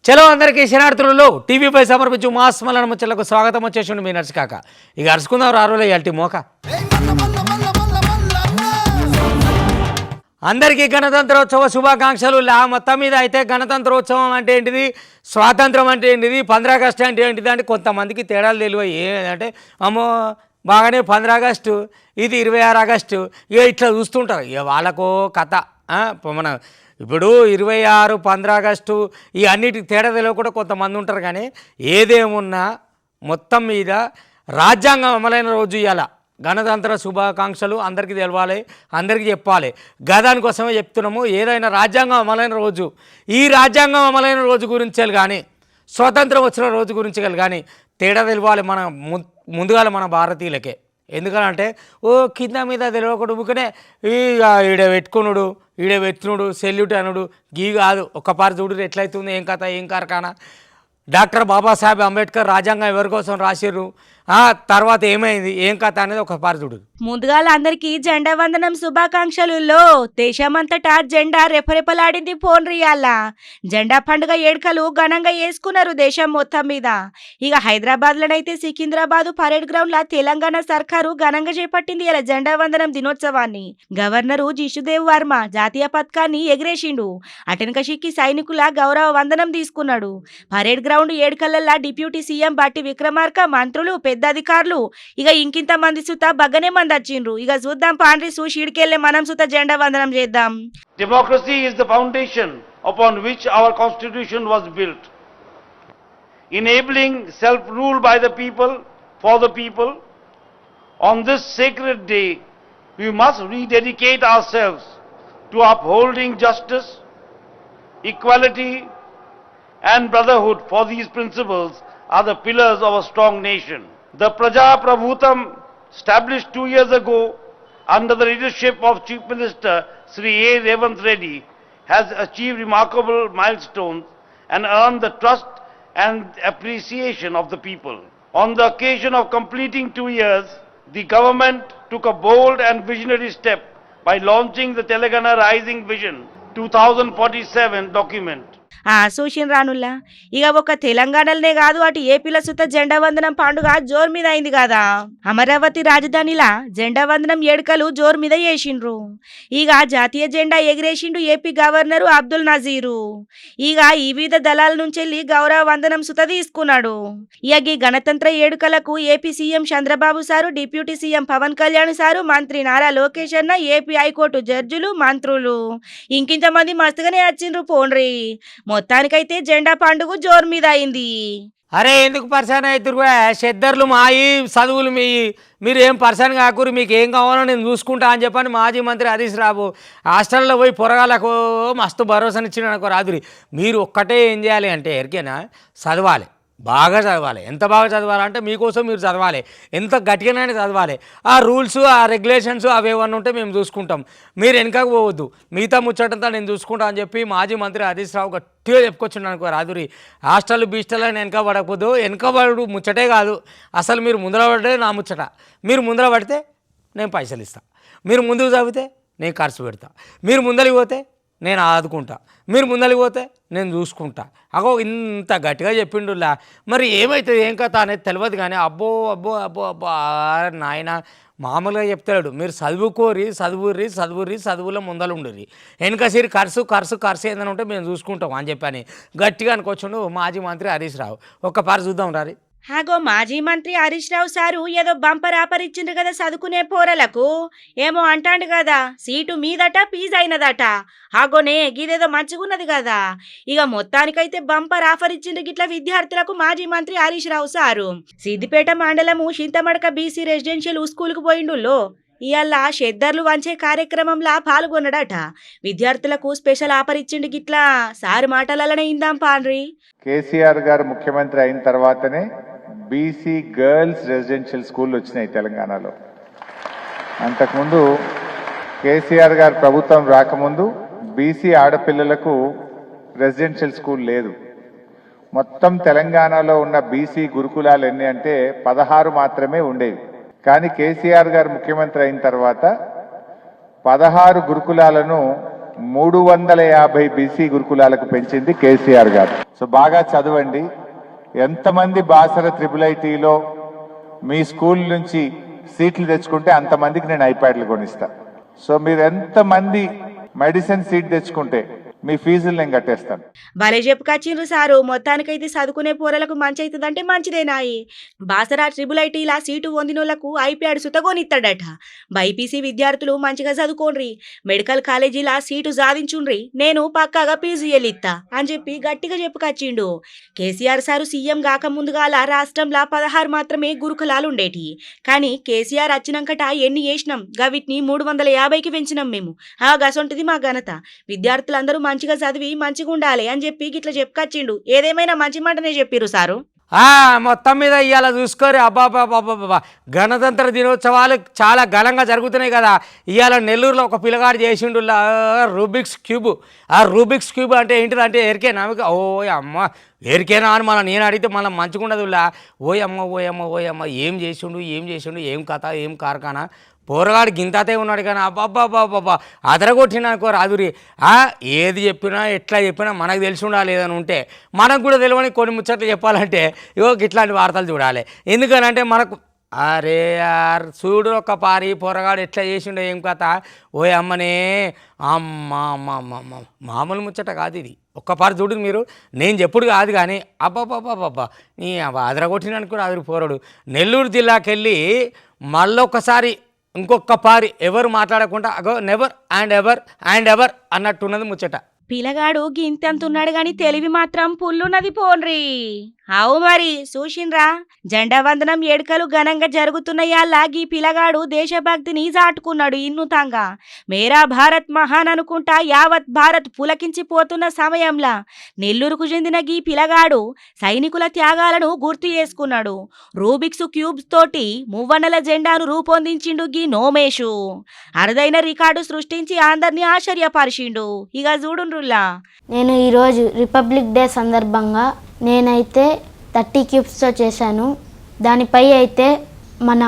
చలో అందరికీ శనార్థులలో టీవీపై సమర్పించు మాస్ మలన ముచ్చలకు స్వాగతం వచ్చేసిండు మీ నర్సికాక. ఇక అరుచుకుందాం రారోలే అల్టి మోక. అందరికీ గణతంత్రోత్సవ శుభాకాంక్షలు. మొత్తం మీద అయితే గణతంత్రోత్సవం అంటే ఏంటిది, స్వాతంత్రం అంటే ఏంటిది, 15 ఆగస్టు అంటే ఏంటిది అంటే కొంతమందికి తేడాలు తెలియ. ఏంటంటే అమ్మో బాగానే 15 ఆగస్టు, ఇది 26 ఆగస్టు, ఇక ఇట్లా చూస్తుంటారు. ఇక వాళ్ళకో కథ. మన ఇప్పుడు 26, 15 ఆగస్టు ఈ అన్నిటికి తేడా తెలియకుండా కొంతమంది ఉంటారు. కానీ ఏదేమున్నా మొత్తం మీద రాజ్యాంగం అమలైన రోజు ఇవాళ. గణతంత్ర శుభాకాంక్షలు అందరికీ తెలవాలి, అందరికీ చెప్పాలి. గదానికోసమే చెప్తున్నాము. ఏదైనా రాజ్యాంగం అమలైన రోజు, ఈ రాజ్యాంగం అమలైన రోజు గురించి కానీ స్వాతంత్రం వచ్చిన రోజు గురించి కానీ తేడా తెలవాలి మన ముందుగా మన భారతీయులకే. ఎందుకనంటే ఓ కింద మీద తెలియకుండా ఊకనే ఈడ పెట్టుకునుడు, ఈడ పెట్టునుడు, సెల్యూట్ అనుడు గీ కాదు. ఒక్కపారి చూడు ఎట్లయితుంది, ఏం కథ, ఏం కార్ఖానా. డాక్టర్ బాబాసాహెబ్ అంబేద్కర్ రాజ్యాంగం ఎవరి కోసం రాసిర్రు, తర్వాత ఏమైంది, ఏం కథ అనేది ఒక పార్చుడు. ముందుగా అందరికీ జెండా వందనం శుభాకాంక్షలు. దేశమంతటా జెండా రెపరెపలాడింది. ఫోన్ రియాల జెండా పండుగ ఏడుకలు ఘనంగా వేసుకున్నారు దేశం మొత్తం మీద. ఇక హైదరాబాద్ లోనైతే సికింద్రాబాద్ పరేడ్ గ్రౌండ్ లా తెలంగాణ సర్కారు ఘనంగా చేపట్టింది ఇలా జెండా వందనం దినోత్సవాన్ని. గవర్నరు జిషుదేవ్ వర్మ జాతీయ పథకాన్ని ఎగిరేసిండు. అటెనక సిక్కి సైనికుల గౌరవ వందనం తీసుకున్నాడు. పరేడ్ గ్రౌండ్ ఏడుకలల్లా డిప్యూటీ సీఎం బట్టి విక్రమార్క, మంత్రులు, పెద్ద అధికారులు, ఇక ఇంకింత మంది సుత బగ్గనే మంది వచ్చిండ్రు. ఇక చూద్దాం పాండ్రి సూషిడికెళ్ళే మనం సుత జెండా వందనం చేద్దాం. Democracy is the foundation upon which our constitution was built, enabling self-rule by the people, for the people. On this sacred day, we must rededicate ourselves to upholding justice, equality and brotherhood, for these principles are the pillars of a strong nation. The Praja Prabhutam, established 2 years ago under the leadership of Chief Minister Sri A. Revanth Reddy, has achieved remarkable milestones and earned the trust and appreciation of the people. On the occasion of completing 2 years, the government took a bold and visionary step by launching the Telangana Rising Vision 2047 document. సూచన రానుల్లా ఇక ఒక తెలంగాణలోనే కాదు అటు ఏపీలో సుత జెండా వందనం పండుగ జోరు మీద అయింది కదా. అమరావతి రాజధానిలా జెండా వందనం ఏడుకలు జోరు మీద వేసిండ్రు. ఇక జాతీయ జెండా ఎగిరేసిండు ఏపీ గవర్నరు అబ్దుల్ నజీరు. ఇక వివిధ దళాల నుంచి వెళ్ళి గౌరవ వందనం సుత తీసుకున్నాడు. ఇక ఈ గణతంత్ర ఏడుకలకు AP CM Chandrababu sir, deputy CM Pawan Kalyan sir, మంత్రి నారా లోకేష్ అన్న, ఏపీ హైకోర్టు జడ్జిలు, మంత్రులు ఇంకింతమంది మస్తుగానే వచ్చిండ్రు పోండ్రి. మొత్తానికైతే జెండా పండుగ జోరు మీద అయింది. అరే ఎందుకు పర్సన్ అవుతురు, చెద్దర్లు మాయి, చదువులు మీ, మీరు ఏం పర్సన్ కాకూరు, మీకు ఏం కావాలో నేను చూసుకుంటా అని చెప్పని మాజీ మంత్రి హరీష్ రావు హాస్టల్లో పోయి పొరగాలకు మస్తు భరోసానిచ్చిన అనుకో రాదురి. మీరు ఒక్కటే ఏం చేయాలి అంటే ఎరికేనా, చదవాలి, బాగా చదవాలి. ఎంత బాగా చదవాలంటే మీకోసం మీరు చదవాలి, ఎంత గట్టిగానే చదవాలి. ఆ రూల్స్, ఆ రెగ్యులేషన్స్ అవి ఏమన్నా ఉంటే మేము చూసుకుంటాం, మీరు వెనకకు పోవద్దు, మిగతా ముచ్చటంతా నేను చూసుకుంటా అని చెప్పి మాజీ మంత్రి హరీష్ రావు గట్టిగా చెప్పుకొచ్చిండు అనుకో రాదురి. హాస్టల్ బీస్టల్ అని వెనక పడకపోదు, వెనకబడు ముచ్చటే కాదు అసలు. మీరు ముందర పడితే నా ముచ్చట, మీరు ముందర పడితే నేను పైసలు ఇస్తా, మీరు ముందుకు చదివితే నేను ఖర్చు పెడతా, మీరు ముందరికి పోతే నేను ఆదుకుంటా, మీరు ముందరికి పోతే నేను చూసుకుంటా. అగో ఇంత గట్టిగా చెప్పిండులా. మరి ఏమవుతుంది ఏం కథ అనేది తెలియదు. కానీ అబ్బో అబ్బో అబ్బో అబ్బో నాయన మామూలుగా చెప్తాడు, మీరు చదువుకోరి, చదువులో ముందలుండుర్రి, వెనకసిరి ఖర్చు ఖర్చు ఖర్చు ఏదైనా ఉంటే మేము చూసుకుంటాం అని చెప్పని గట్టిగా అనుకోవచ్చుండు మాజీ మంత్రి హరీష్ రావు. ఒక్కపారి చూద్దాం రారి. హాగో మాజీ మంత్రి హరీష్ రావు సారు ఏదో బంపర్ ఆఫర్ ఇచ్చిండ్రు కదా చదువుకునే పోరలకు. ఏమో అంటాండు కదా, సీటు మీదట ఫీజు అయినదట. హాగోనే గిదేదో మంచిగున్నది కదా. ఇక మొత్తానికైతే బంపర్ ఆఫర్ ఇచ్చిండ్రు గిట్ల విద్యార్థులకు మాజీ మంత్రి హరీష్ రావు సారు. సిద్దిపేట మండలము చింతమడక బీసీ రెసిడెన్షియల్ స్కూల్కు పోయిండుల్లో. ఇవాళ షెద్దర్లు వంచే కార్యక్రమంలా పాల్గొన్నాడట. విద్యార్థులకు స్పెషల్ ఆఫర్ ఇచ్చిండు గిట్లా. సారు మాటలనే ఇందాం పాండ్రి. కేసీఆర్ గారు ముఖ్యమంత్రి అయిన తర్వాతనే బీసీ గర్ల్స్ రెసిడెన్షియల్ స్కూల్ వచ్చినాయి తెలంగాణలో. అంతకుముందు కేసీఆర్ గారు ప్రభుత్వం రాకముందు బీసీ ఆడపిల్లలకు రెసిడెన్షియల్ స్కూల్ లేదు. మొత్తం తెలంగాణలో ఉన్న బీసీ గురుకులాలు ఎన్ని అంటే 16 మాత్రమే ఉండేవి. కానీ కేసీఆర్ గారు ముఖ్యమంత్రి అయిన తర్వాత 16 గురుకులాలను 350 బీసీ గురుకులాలకు పెంచింది కేసీఆర్ గారు. సో బాగా చదవండి. ఎంతమంది బాసర IIITలో మీ స్కూల్ నుంచి సీట్లు తెచ్చుకుంటే అంతమందికి నేను ఐప్యాడ్లు కొనిస్తా. సో మీరు ఎంతమంది మెడిసిన్ సీట్ తెచ్చుకుంటే మీ ఫీజులు నేను కట్టేస్తాను. భలే చెప్పుకొచ్చిండ్రు సారు. మొత్తానికైతే చదువుకునే పోరలకు మంచి అవుతుందంటే మంచిదేనాయి. Basara IIITలా seat పొందినోళ్లకు iPad సుతగోనిస్తాడట. బైపీసీ విద్యార్థులు మంచిగా చదువుకోండ్రి, మెడికల్ కాలేజీలా సీటు సాధించుండ్రి, నేను పక్కాగా PGL ఇస్తా అని చెప్పి గట్టిగా చెప్పుకొచ్చిండు. కేసీఆర్ సారు సీఎం కాక ముందుగాల రాష్ట్రంలో 16 మాత్రమే గురుకులాలు ఉండేటి. కానీ కేసీఆర్ వచ్చినాకట ఎన్ని చేసినాం, గవిటిని 350కి పెంచినాం మేము. గసొంటిది మా ఘనత. విద్యార్థులందరూ మంచిగా చదివి మంచిగా ఉండాలి అని చెప్పి గిట్లా చెప్పుకొచ్చిండు. ఏదేమైనా మంచి మాటనే చెప్పిర్రు సారు. మొత్తం మీద ఇవాళ చూసుకోరు. అబ్బాబాబాబాబా, గణతంత్ర దినోత్సవాలు చాలా ఘనంగా జరుగుతున్నాయి కదా. ఇవాళ నెల్లూరులో ఒక పిల్లగాడు చేసిండు రూబిక్స్ క్యూబ్. ఆ రూబిక్స్ క్యూబ్ అంటే ఏంటిదంటే ఎరికేనా? ఓ అమ్మ ఎరికేనా అని మళ్ళీ నేను అడిగితే మళ్ళీ మంచిగుండదులా. ఓయమ్మ ఏం చేసిండు ఏం కథ ఏం కార్ఖానా. పోరగాడు గింతాతే ఉన్నాడు కానీ అబ్బాబ్బాబ్బాబ్బా అదరగొట్టిన అనుకో రాదురి. ఏది చెప్పినా ఎట్లా చెప్పినా మనకు తెలిసి ఉండాలి. ఏదని ఉంటే మనకు కూడా తెలియని కొన్ని ముచ్చట్లు చెప్పాలంటే ఇగో ఇట్లాంటి వార్తలు చూడాలి. ఎందుకనంటే మనకు అరే యార్ చూడు ఒక పారి పోరగాడు ఎట్లా చేసిండో ఏం కథ. ఓ అమ్మనే అమ్మ మామూలు ముచ్చట కాదు ఇది. ఒక్కపారి చూడు మీరు, నేను చెప్పుడు కాదు కానీ అబ్బాబ్బాబ్బా నీ అదరగొట్టిన అనుకో రాదురి పోరడు. నెల్లూరు జిల్లాకి వెళ్ళి మళ్ళొకసారి ఇంకొక పారి ఎవరు మాట్లాడకుండా అగో నెవర్ అండ్ ఎవర్ అన్నట్టున్నది ముచ్చట. పిల్లగాడు గింతంతున్నాడు గాని తెలివి మాత్రం పుల్లున్నది పోన్రి. అవు మరి చూసిండ్రా, జెండా వందనం ఏడుకలు ఘనంగా జరుగుతున్నాయల్లా గీ పిల్లగాడు దేశభక్తిని చాటుకున్నాడు ఇన్నుతంగా. మేరా భారత్ మహాన్ అనుకుంటా యావత్ భారత్ పులకించిపోతున్న సమయంలా నెల్లూరుకు చెందిన గీ పిల్లగాడు సైనికుల త్యాగాలను గుర్తు చేసుకున్నాడు. రూబిక్స్ క్యూబ్స్ తోటి మువ్వన్నెల జెండాను రూపొందించిండు గీ నోమేషు. అరుదైన రికార్డు సృష్టించి అందరినీ ఆశ్చర్యపరిచిండు. ఇక చూడుండ్రుల్లా. నేను ఈరోజు రిపబ్లిక్ డే సందర్భంగా నేనైతే 30 క్యూబ్స్తో చేశాను. దానిపై అయితే మన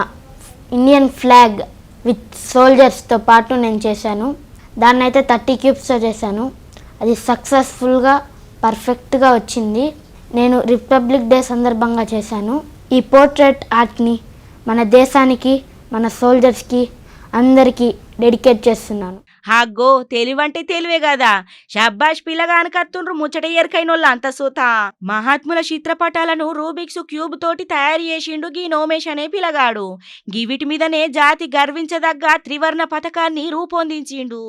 ఇండియన్ ఫ్లాగ్ విత్ సోల్జర్స్తో పాటు నేను చేశాను. దాన్ని అయితే 30 క్యూబ్స్తో చేశాను. అది సక్సెస్ఫుల్గా పర్ఫెక్ట్గా వచ్చింది. నేను రిపబ్లిక్ డే సందర్భంగా చేశాను. ఈ పోర్ట్రేట్ ఆర్ట్ని మన దేశానికి, మన సోల్జర్స్కి అందరికీ డెడికేట్ చేస్తున్నాను. హాగో తెలివంటే తెలివే కదా. షబ్బాష్ పిల్లగానకత్తుండ్రు ముచ్చట ఎరకైనోళ్ళ అంత సూత. మహాత్ముల చిత్రపటాలను రూబిక్స్ క్యూబ్ తోటి తయారు చేసిండు గీ నోమేష్ అనే పిల్లగాడు. గివిటి మీదనే జాతి గర్వించదగ్గ త్రివర్ణ పథకాన్ని రూపొందించిండు.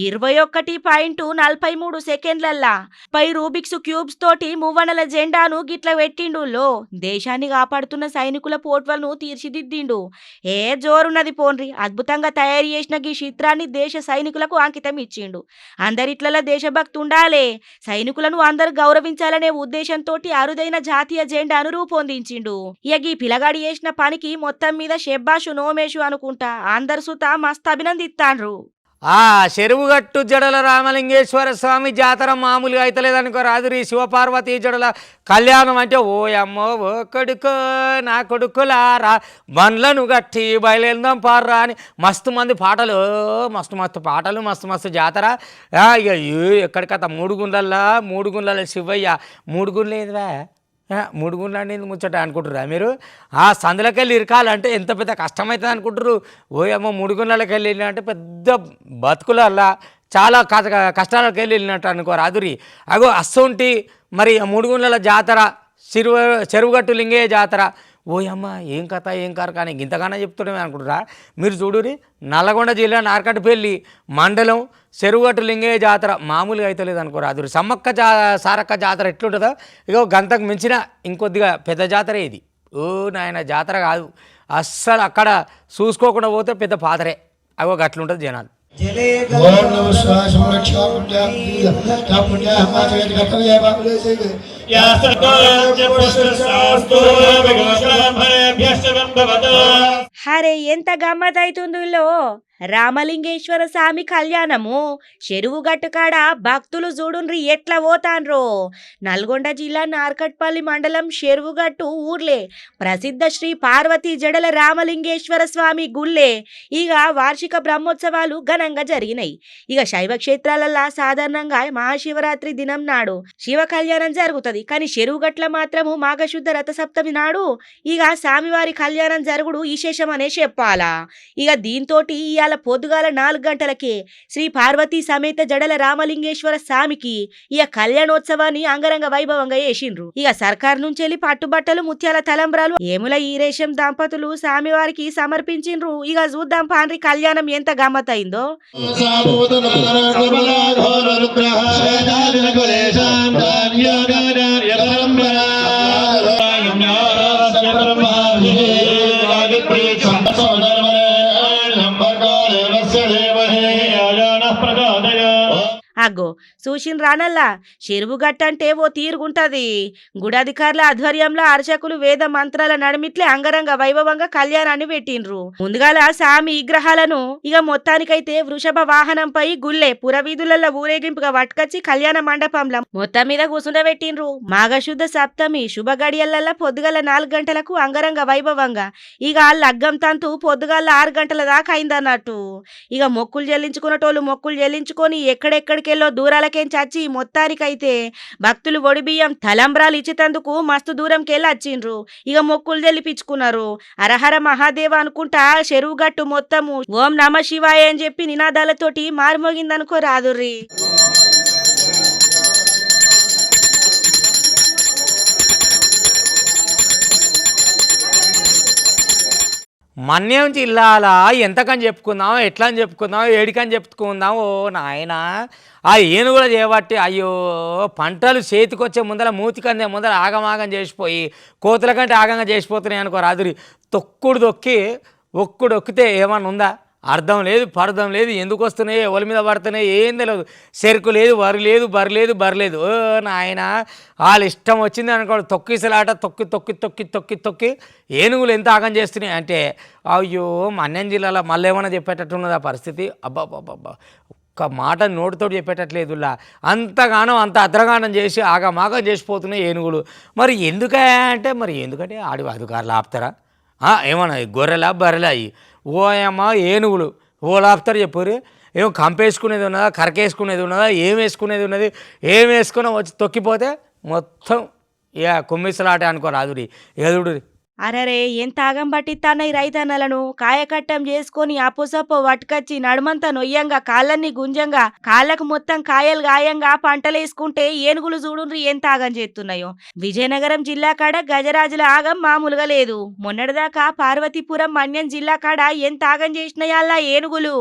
21.43 సెకండ్లల్లా పై రూబిక్స్ క్యూబ్స్ తోటి మువ్వనల జెండాను గిట్ల పెట్టిండు. దేశాన్ని కాపాడుతున్న సైనికుల పోట్వలను తీర్చిదిద్దిండు. జోరున్నది పోన్రి. అద్భుతంగా తయారు చేసిన గీ చిత్రాన్ని దేశ సైనికులకు అంకితం ఇచ్చిండు. అందరిట్లలో దేశభక్తి ఉండాలే, సైనికులను అందరు గౌరవించాలనే ఉద్దేశంతో అరుదైన జాతీయ జెండాను రూపొందించిండు. ఇక ఈ పిల్లగాడి చేసిన పనికి మొత్తం మీద షెబ్బాషు నోమేషు అనుకుంటా అందరు సుత మస్తు అభినందిస్తాండ్రు. చెరువుగట్టు జడల రామలింగేశ్వర స్వామి జాతర మామూలుగా అయితలేదనుకో రాదురి. శివపార్వతీ జడల కళ్యాణం అంటే ఓ అమ్మో ఓ కొడుకో నా కొడుకులారా బండ్లను గట్టి బయలుదేరదాం పార్రా అని మస్తు మంది పాటలు, మస్తు పాటలు, మస్తు జాతర. ఇక ఎక్కడికత 3 గుండ్ల శివయ్య 3 గుండ్లు ఏదివా 3 గుండ్లు అనేది ముచ్చట అనుకుంటుర్రా మీరు? సందులోకి వెళ్ళి ఇరకాలంటే ఎంత పెద్ద కష్టమవుతుంది అనుకుంటారు. ఓయమ్మో 3 గుండ్లకి వెళ్ళి వెళ్ళినట్టే పెద్ద బతుకులల్లా చాలా కష్టాలకు వెళ్ళి వెళ్ళినట్టు అనుకో రాదురి. అగో అస్సొంటి మరి 3 గుండ్ల జాతర, చెరువుగట్టు లింగయ్య జాతర. ఓయమ్మ ఏం కథ ఏం కానీ ఇంతగానో చెప్తుండే అనుకుంటురా మీరు. చూడురి, నల్లగొండ జిల్లా నార్కట్పల్లి మండలం చెరువుగట్టు లింగయ్య జాతర మామూలుగా అయితే లేదు అనుకో రాదురి. సమ్మక్క సారక్క జాతర ఎట్లుంటుందో ఇగో గంతకు మించిన ఇంకొద్దిగా పెద్ద జాతరే ఇది. నాయన జాతర కాదు అస్సలు. అక్కడ చూసుకోకుండా పోతే పెద్ద పాతరే. అగో గట్లుంటుంది జనాలు. హరే ఎంత గమ్మత్ అవుతుందో. రామలింగేశ్వర స్వామి కళ్యాణము చెరువు గట్టుకాడ భక్తులు చూడుండ్రి ఎట్లా పోతాన్రో. నల్గొండ జిల్లా నార్కట్పల్లి మండలం చెరువుగట్టు ఊర్లే ప్రసిద్ధ శ్రీ పార్వతీ జడల రామలింగేశ్వర స్వామి గుళ్ళే ఇక వార్షిక బ్రహ్మోత్సవాలు ఘనంగా జరిగినాయి. ఇక శైవ క్షేత్రాలల్లా సాధారణంగా మహాశివరాత్రి దినం నాడు శివ కళ్యాణం జరుగుతుంది. కానీ చెరువుగట్ల మాత్రము మాఘశుద్ధ రథసప్తమి నాడు ఇక స్వామివారి కళ్యాణం జరుగుడు విశేషమనే చెప్పాలా. ఇక దీంతో ఇవాళ పొద్దుగాల 4 గంటలకే శ్రీ పార్వతీ సమేత జడల రామలింగేశ్వర స్వామికి ఇక కళ్యాణోత్సవాన్ని అంగరంగ వైభవంగా చేసిండ్రు. ఇక సర్కార్ నుంచి వెళ్ళి పట్టుబట్టలు ముత్యాల తలంబ్రాలు ఏముల ఈరేషం దంపతులు స్వామివారికి సమర్పించిండ్రు. ఇక చూద్దాం పాండ్రి కళ్యాణం ఎంత గమ్మతైందో. అగ్గో చూసిన రానల్లా చెరువు గట్టంటే ఓ తీరుగుంటది. గుడాధికారుల ఆధ్వర్యంలో అర్చకులు వేద మంత్రాల నడిమిట్లే అంగరంగ వైభవంగా కళ్యాణాన్ని పెట్టిండ్రు. ముందుగాల స్వామి విగ్రహాలను ఇక మొత్తానికైతే వృషభ వాహనంపై గుళ్ళే పురవీధులలో ఊరేగింపుగా పట్టుకొచ్చి కళ్యాణ మండపంలో మొత్తం మీద కూసుండబెట్టిండ్రు. మాఘశుద్ధ సప్తమి శుభ గడియలల్లా పొద్దుగల 4 గంటలకు అంగరంగ వైభవంగా ఇక లగ్గం తంతు పొద్దుగాల 6 గంటల దాకా అయిందన్నట్టు. ఇక మొక్కులు చెల్లించుకున్నటోళ్ళు మొక్కులు చెల్లించుకొని ఎక్కడెక్కడికెళ్ళో దూరాలకేం చచ్చి మొత్తానికైతే భక్తులు ఒడిబియ్యం తలంబ్రాలు ఇచ్చేటందుకు మస్తు దూరంకెళ్ళి వచ్చిండ్రు. ఇక మొక్కులు చెల్లిపించుకున్నారు. హరహర మహాదేవ అనుకుంటా చెరువు గట్టు మొత్తము ఓం నమ శివాయ అని చెప్పి నినాదాలతోటి మారుమోగిందనుకో రాదుర్రి. మన్యం జిల్లాల ఎంతకని చెప్పుకుందాం, ఎట్లా అని చెప్పుకుందాం, ఏడికని చెప్పుకుందాం. ఓ నాయన ఆ ఏనుగులు చేయబట్టి అయ్యో పంటలు చేతికొచ్చే ముందర మూతికందే ముందర ఆగమాగం చేసిపోయి కోతుల కంటే ఆగంగా చేసిపోతున్నాయి అనుకో రాదురి. ఒక్కుడు ఒక్కితే ఏమన్నా ఉందా? అర్థం లేదు, పర్థం లేదు, ఎందుకు వస్తున్నాయి, ఎవరి మీద పడుతున్నాయి ఏం తెలియదు. చెరుకు లేదు, వరి లేదు, బర్లేదు. ఓ నాయన వాళ్ళు ఇష్టం వచ్చింది అనుకోండి తొక్కిసలాట తొక్కి తొక్కి తొక్కి తొక్కి తొక్కి ఏనుగులు ఎంత ఆగం చేస్తున్నాయి అంటే అయ్యో మన్యం జిల్లాలో మళ్ళీ ఏమన్నా చెప్పేటట్టున్నది ఆ పరిస్థితి. అబ్బాబ్బాబ్బా ఒక్క మాట నోటితోటి చెప్పేటట్లేదులా. అంతగానో అంత అద్రగానం చేసి ఆగమాగం చేసిపోతున్నాయి ఏనుగులు. మరి ఎందుకంటే ఆడి అధికారులు ఆపుతారా? ఏమన్నా గొర్రెలా బర్రెలా అయ్యి ఓయమ్మ ఏనుగులు ఓలాపుతారు చెప్పుర్రి. ఏమో కంపేసుకునేది ఉన్నదా, కరకేసుకునేది ఉన్నదా, ఏం వేసుకునేది ఉన్నది, ఏం వేసుకున్నా వచ్చి తొక్కిపోతే మొత్తం ఇక కుమ్మిసలాట అనుకో రాదురి ఎదుడు. అరరే ఎంత ఆగం పట్టిస్తాన్నయి రైతన్నలను. కాయకట్టం చేసుకొని అపోసప్పో వట్టుకచ్చి నడుమంతా నొయ్యంగా కాళ్ళన్ని గుంజంగా కాళ్ళకు మొత్తం కాయలు గాయంగా పంటలేసుకుంటే ఏనుగులు చూడుండ్రి ఎంత ఆగం చేస్తున్నాయో. విజయనగరం జిల్లా కాడ గజరాజుల ఆగం మామూలుగా లేదు. మొన్నటిదాకా పార్వతీపురం మన్యం జిల్లా కాడ ఎంత ఆగం చేసినాయల్లా ఏనుగులు.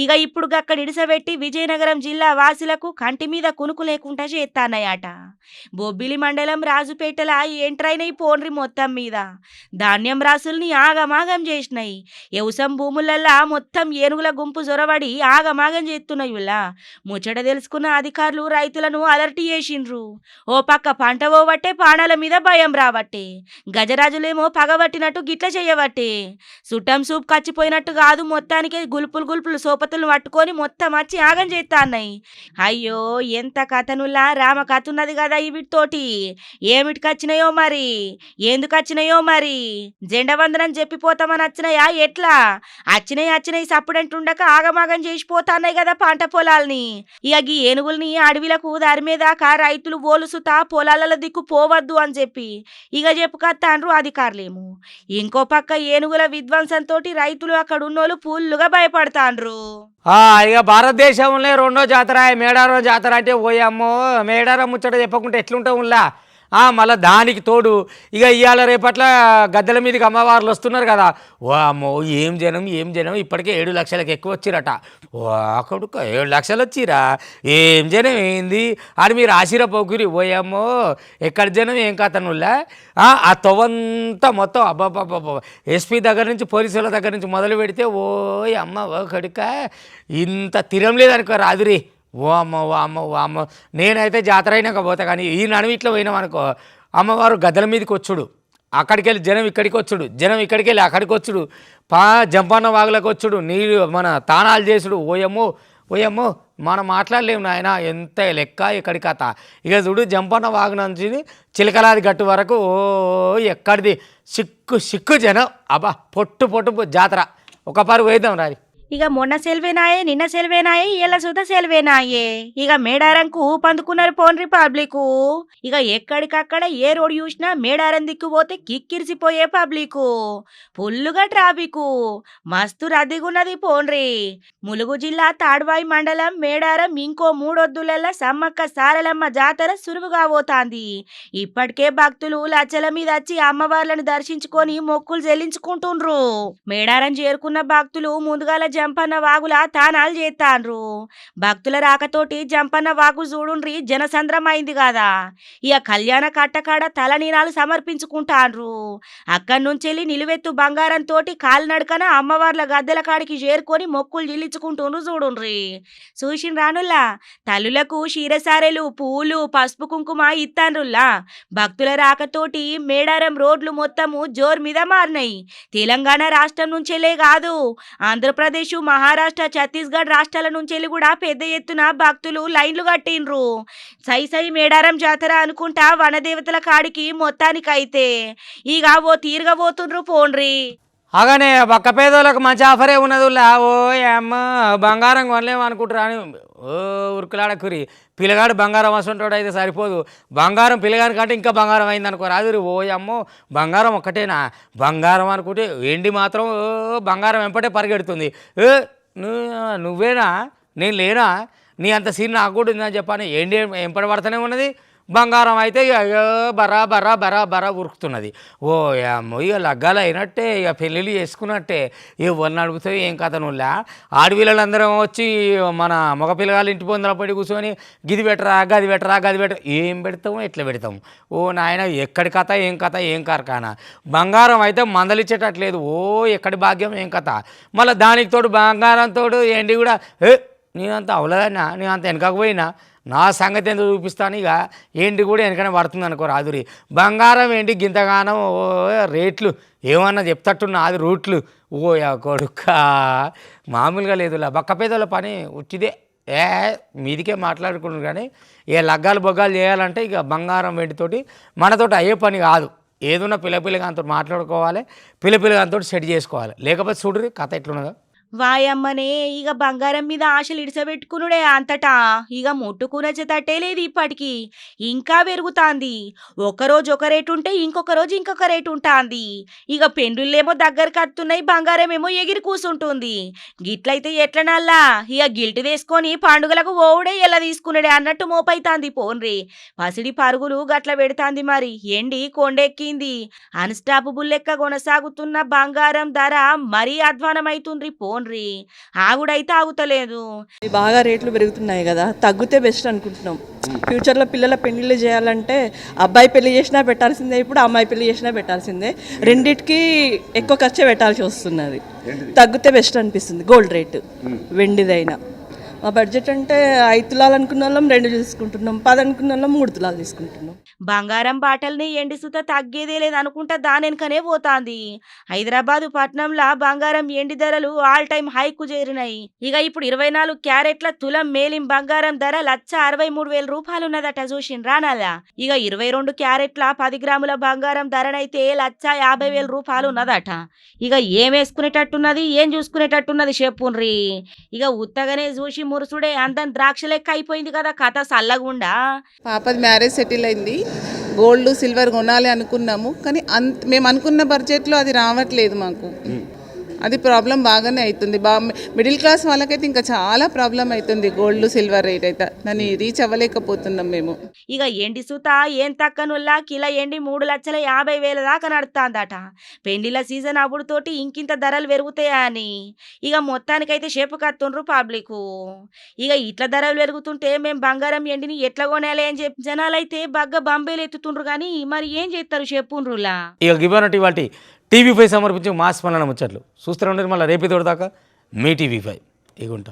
ఇక ఇప్పుడు గక్కడ ఇడిసబెట్టి విజయనగరం జిల్లా వాసులకు కంటి మీద కునుకు లేకుండా చేస్తాన్నయాట. బొబ్బిలి మండలం రాజుపేటల ఎంట్రైనయి పోన్రి మొత్తం మీద ధాన్యం రాసుల్ని ఆగమాగం చేసినాయి. వ్యవసాయం భూములల్లా మొత్తం ఏనుగుల గుంపు జొరబడి ఆగమాగం చేస్తున్నాయి. ముచ్చట తెలుసుకున్న అధికారులు రైతులను అలర్ట్ చేసిండ్రు. ఓ పక్క పంట పోవట్టే పానాల మీద భయం రావట్టే, గజరాజులేమో పగబట్టినట్టు గిట్ల చేయబట్టే, సుట్టం సూప్ కచ్చిపోయినట్టు కాదు మొత్తానికి గుల్పులు సోపతులు పట్టుకొని మొత్తం వచ్చి ఆగం చేస్తా అన్నాయి. అయ్యో ఎంత కథనుల్లా రామ కథ ఉన్నది కదా వీటితోటి. ఏమిటికొచ్చినాయో మరి, ఎందుకు వచ్చినాయో మరి. జెండా వందనం చెప్పిపోతామని వచ్చినాయా ఎట్లా? వచ్చినాయి సప్పుడంటుండక ఆగమాగం చేసిపోతాన్నాయి కదా పంట పొలాల్ని. ఇక ఈ ఏనుగుల్ని అడవిలకు దారి మీద రైతులు ఓలుసుతా పొలాల దిక్కు పోవద్దు అని చెప్పి ఇక చెప్పుకొత్తాండ్రు అధికారులేమో. ఇంకో పక్క ఏనుగుల విధ్వంసంతో రైతులు అక్కడ ఉన్నోళ్ళు ఫుల్లుగా భయపడతాండ్రు. ఇక భారతదేశంలో రెండో జాతర మేడారం జాతర అంటే పోయమ్మో మేడారం ముచ్చట చెప్పకుంటే ఎట్లుంటావులా. మళ్ళీ దానికి తోడు ఇక ఇవాళ రేపట్ల గద్దెల మీదకి అమ్మవార్లు వస్తున్నారు కదా. ఓ అమ్మో ఏం జనం ఇప్పటికే 7 లక్షలకు ఎక్కువ వచ్చిరట. ఓ కొడుక 7 లక్షలు వచ్చిరా, ఏం జనం ఏంది అని మీరు ఆశీర్వపోకురి. ఓయమ్మో ఎక్కడ జనం ఏం కథనుల్లా. ఆ తొవంతా మొత్తం అబ్బాబ్బాబ్బా ఎస్పీ దగ్గర నుంచి పోలీసుల దగ్గర నుంచి మొదలు పెడితే ఓ అమ్మ ఓ కొడుక ఇంత తిరం లేదనుకో రాదురి. ఓ అమ్మ నేనైతే జాతర అయినాక పోతా. కానీ ఈ నడుము ఇట్లా పోయినామనుకో అమ్మవారు గద్దెల మీదకి వచ్చుడు అక్కడికి వెళ్ళి జనం ఇక్కడికి వచ్చుడు, జనం ఇక్కడికి వెళ్ళి అక్కడికి వచ్చుడు, జంపన్న వాగులకు వచ్చుడు, నీళ్ళు మన తానాలు చేసుడు. ఓయమ్మో ఓయమ్మో మనం మాట్లాడలేము నాయన, ఎంత లెక్క ఇక్కడి కథ. ఇక చూడు జంపన్న వాగు నుంచి చిలకలాది గట్టు వరకు ఎక్కడిది సిక్కు జనం. అబ్బా పొట్టు పొట్టు జాతర. ఒక పరుగు వేద్దాం రారి. ఇక మొన్న సెల్వేనాయే, నిన్న సెల్వేనాయే, ఇలా సుధ సెల్వేనాయే. ఇక మేడారంకు పందుకున్నారు పోన్రి పబ్లిక్. ఇక ఎక్కడికక్కడ ఏ రోడ్ చూసినా మేడారం దిక్కు పోతే కిక్కిరిసిపోయే పబ్లిక్. ఫుల్లుగా ట్రాఫిక్, మస్తు రద్దీగున్నది పోన్రి. ములుగు జిల్లా తాడ్వాయి మండలం మేడారం ఇంకో 3 వద్దులల్లా సమ్మక్క సారలమ్మ జాతర సురువుగా పోతాంది. ఇప్పటికే భక్తులు లచ్చల మీద వచ్చి అమ్మవార్లను దర్శించుకొని మొక్కులు చెల్లించుకుంటుండ్రు. మేడారం చేరుకున్న భక్తులు ముందుగాల జంపన్న వాగుల తానాలు చేస్తాండ్రు. భక్తుల రాకతోటి జంపన్న వాగు చూడుండ్రి జనసంద్రం అయింది కదా. ఇక కళ్యాణ కట్టకాడ తలనీనాలు సమర్పించుకుంటాండ్రు. అక్కడి నుంచి నిలువెత్తు బంగారం తోటి కాలినడకన అమ్మవార్ల గద్దెల కాడికి చేరుకొని మొక్కులు చెల్లించుకుంటుండ్రు చూడుండ్రి. చూసిన రానుల్లా తల్లులకు క్షీరసారెలు, పూలు, పసుపు కుంకుమ ఇత్తాండ్రుల్లా. భక్తుల రాకతోటి మేడారం రోడ్లు మొత్తము జోరు మీద మారినాయి. తెలంగాణ రాష్ట్రం నుంచెలే కాదు, ఆంధ్రప్రదేశ్, మహారాష్ట్ర, ఛత్తీస్గఢ్ రాష్ట్రాల నుంచి కూడా పెద్ద ఎత్తున భక్తులు లైన్లు కట్టిండ్రు. సై మేడారం జాతర అనుకుంటా వనదేవతల కాడికి మొత్తానికైతే ఇక ఓ తీరుగా పోతుండ్రు పోండ్రి. అలానే పక్క పేదోళ్ళకు మంచి ఆఫరే ఉన్నదిలా. ఓ అమ్మ బంగారం కొనలేము అనుకుంటారా అని ఓ ఉరుకులాడకురి. పిల్లగాడు బంగారం వస్తుంటాడు అయితే సరిపోదు, బంగారం పిల్లగాని కంటే ఇంకా బంగారం అయింది అనుకో రాదు. ఓ అమ్మో బంగారం ఒక్కటేనా, బంగారం అనుకుంటే వెండి మాత్రం బంగారం వెంపటే పరిగెడుతుంది. నువ్వేనా, నేను లేనా, నీ అంత సీన్ నాకు కూడా ఉందని చెప్పాను. ఏంటి ఎంపడి పడుతూనే ఉన్నది. బంగారం అయితే ఇక బరా బరా బరా బరా ఉరుకుతున్నది. ఓ అమ్మో ఇక లగ్గాలు అయినట్టే, ఇక పెళ్ళిళ్ళు చేసుకున్నట్టే. ఎవరిని అడుగుతావు ఏం కథ నువ్వులా. ఆడపిల్లలందరం వచ్చి మన మగ పిల్లగాళ్ళు ఇంటి పొందల పడి కూర్చొని గిది పెట్టరా గది పెట్టరా గది పెట్టరా, ఏం పెడతాము ఎట్లా పెడతాము. ఓ నాయన ఎక్కడి కథ ఏం కథ ఏం కార్ఖానా. బంగారం అయితే మందలిచ్చేటట్లేదు. ఓ ఎక్కడి భాగ్యం ఏం కథ. మళ్ళీ దానికి తోడు బంగారం తోడు ఏంటి కూడా నేనంత అవలేదన్నా, నేను అంత వెనకపోయినా నా సంగతి ఎందుకు చూపిస్తాను. ఇక ఏంటి కూడా వెనకనే పడుతుంది అనుకో రాదురి. బంగారం ఏంటి గింతగానం రేట్లు ఏమన్నా చెప్తట్టున్నా అది రూట్లు. ఓ కొడుక్క మామూలుగా లేదులా. బక్క పేదల పని ఉట్టిదే. మీదికే మాట్లాడుకుంటున్నారు కానీ ఏ లగ్గాలు బొగ్గాలు చేయాలంటే ఇక బంగారం వెండితోటి మనతోటి అయ్యే పని కాదు. ఏదున్నా పిల్లగాంతో మాట్లాడుకోవాలి, పిల్లగాంతో సెట్ చేసుకోవాలి. లేకపోతే చూడురి కథ ఎట్లున్నదో. వాయమ్మనే ఇక బంగారం మీద ఆశలు ఇడిసబెట్టుకునుడే అంతటా ఇక ముట్టుకునచ్చేటట్టే లేదు. ఇప్పటికి ఇంకా పెరుగుతాంది. ఒకరోజు ఒక రేటు ఉంటే ఇంకొక రోజు ఇంకొక రేటు ఉంటాంది. ఇక పెండుళ్ళేమో దగ్గరకు వస్తున్నాయి, బంగారం ఏమో ఎగిరి కూసుంటుంది. గిట్లయితే ఎట్లనల్లా ఇక గిల్టు వేసుకొని పండుగలకు ఓవుడే ఎలా తీసుకున్నాడే అన్నట్టు మోపైతాంది పోన్రి. పసిడి పరుగులు గట్ల పెడతాంది. మరి ఎండి కొండెక్కింది. అన్స్టాపబుల్ లెక్క కొనసాగుతున్న బంగారం ధర మరీ అధ్వానమైతుంది పోన్. ఆగుడైతే ఆగుతలేదు. బాగా రేట్లు పెరుగుతున్నాయి కదా, తగ్గితే బెస్ట్ అనుకుంటున్నాం. ఫ్యూచర్లో పిల్లల పెళ్లిళ్ళు చేయాలంటే అబ్బాయి పెళ్లి చేసినా పెట్టాల్సిందే, ఇప్పుడు అమ్మాయి పెళ్లి చేసినా పెట్టాల్సిందే. రెండిటికి ఎక్కువ ఖర్చే పెట్టాల్సి వస్తున్నది. తగ్గితే బెస్ట్ అనిపిస్తుంది. గోల్డ్ రేటు వెండిదైనా. మా బడ్జెట్ అంటే 5 తులాలు అనుకున్న వాళ్ళం 2 తీసుకుంటున్నాం, 10 అనుకున్న వాళ్ళం 3 తులాలు తీసుకుంటున్నాం. బంగారం బాటల్ని ఎండి సుత తగ్గేదే లేదనుకుంటా దానెనకనే పోతాంది. హైదరాబాదు పట్నంలో బంగారం ఎండి ధరలు ఆల్ టైమ్ హైకు చేరినాయి. ఇక ఇప్పుడు 24 క్యారెట్ల తులం మేలిం బంగారం ధర 1,63,000 రూపాయలు ఉన్నదట. చూసిండ్రా నాదా. ఇక 22 క్యారెట్ల 10 గ్రాముల బంగారం ధరనైతే 1,50,000 రూపాయలు ఉన్నదట. ఇక ఏం వేసుకునేటట్టున్నది ఏం చూసుకునేటట్టున్నది చెప్పుండ్రి. ఇక ఉత్తగానే చూసి మురుసుడే అందం ద్రాక్ష లెక్క అయిపోయింది కదా కథ సల్లగుండా. పాపది మ్యారేజ్ సెటిల్ అయింది. గోల్డ్ సిల్వర్ కొనాలి అనుకున్నాము, కానీ మేము అనుకున్న బడ్జెట్లో అది రావట్లేదు మాకు. అది ప్రాబ్లం బాగానే అవుతుంది. మిడిల్ క్లాస్ వాళ్ళకైతే ఇంకా చాలా ప్రాబ్లం అవుతుంది. గోల్డ్ సిల్వర్ రేట్ అయితే దాన్ని రీచ్ అవ్వలేకపోతున్నాం మేము. ఇక ఎండి సుత ఏం తక్కనుల్లా కిలో ఎండి 3,50,000 దాకా నడుస్తాందట. పెళ్లిళ్ళ సీజన్ అప్పుడుతోటి ఇంకింత ధరలు పెరుగుతాయా అని ఇక మొత్తానికైతే చెప్పుకత్తుండ్రు పబ్లిక్. ఇక ఇట్లా ధరలు పెరుగుతుంటే మేము బంగారం ఎండిని ఎట్లా కొనాలి అని చెప్పి జనాలైతే బగ్గ బంబేలు ఎత్తుతుండ్రు. కానీ మరి ఏం చేస్తారు చెప్పుండ్రులా. ఇక గివనటి వాటి టీవీ5 సమర్పించి మాస్ పనులను ముచ్చట్లు చూస్తూ ఉండరు. మళ్ళీ రేపు తోడదాకా మీ టీవీ5 ఇగుంటా.